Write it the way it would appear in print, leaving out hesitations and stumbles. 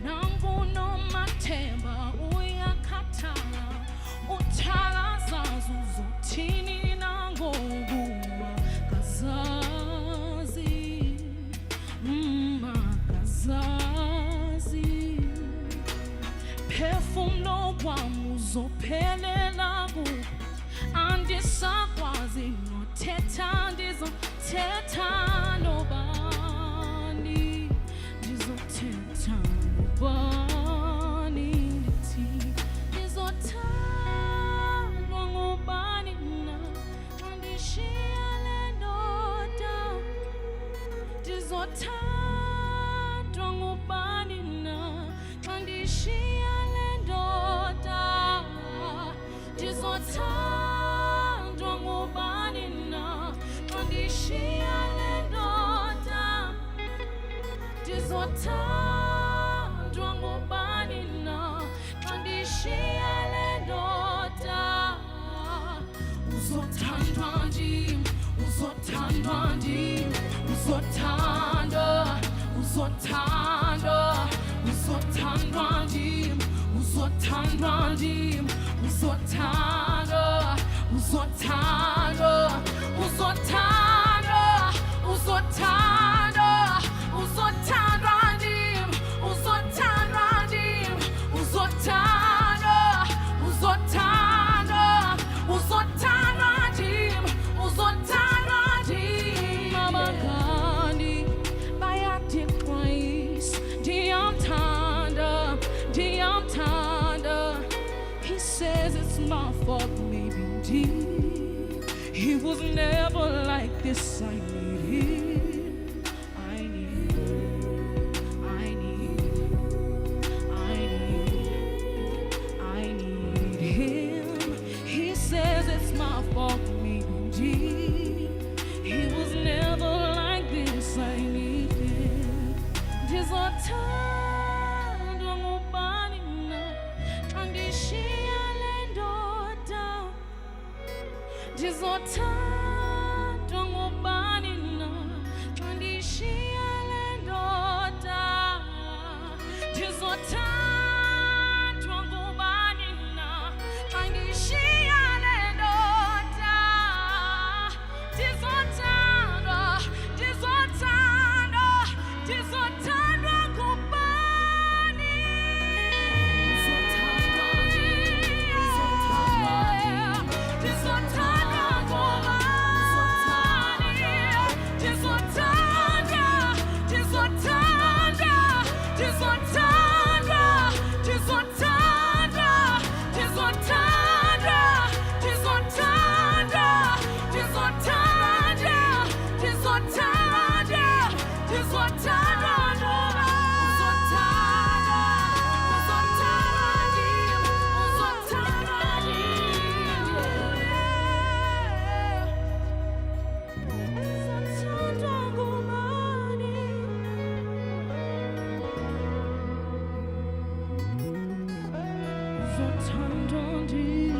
Nambuno matemba uyakhathala uthakaza zuzuthini nangokuba kazazi kazazi phefumlo kwami uzophelela kuphi andisakwazi nothetha ndizothetha nobani ndizothetha nobani ndithi ndizothandwa ngubani na andishiya le ndoda ndizothandwa ngubani na andishiya le ndoda ndizothandwa ngubani na andishiya le ndoda ndizothandwa ngubani na andishiya le ndoda uzothandwa ndim uzothandwa ndim uzothandwa uzothandwa uzothandwa ndim uzothandwa ndim uzothandwa uzothandwa uzothandwa uzothandwa uzothandwa ndim uzothandwa ndim uzothandwa uzothandwa uzothandwa ndim uzothandwa ndim abangani bayadixwayisa ndiyamthanda ndiyamthanda. He says it's my fault, maybe indeed. He was never like this. I need him. I need him. I need him. I need him. He says it's my fault, maybe indeed. He was never like this. I need him. There's a time ngubani na andishiya le ndoda ndizothandwa ngubani na andishiya le ndoda ndizothandwa ngubani na andishiya le ndoda ndizothandwa ndizothandwa ndizothandwa ngubani uzothandwa ndim uzothandwa ndim ndizothandwa ngubani ndizothandwa ndizothandwa ndizothandwa ndizothandwa ndizothandwa ndizothandwa ndizothandwa ndizothandwa ndizothandwa uzothandwa ndim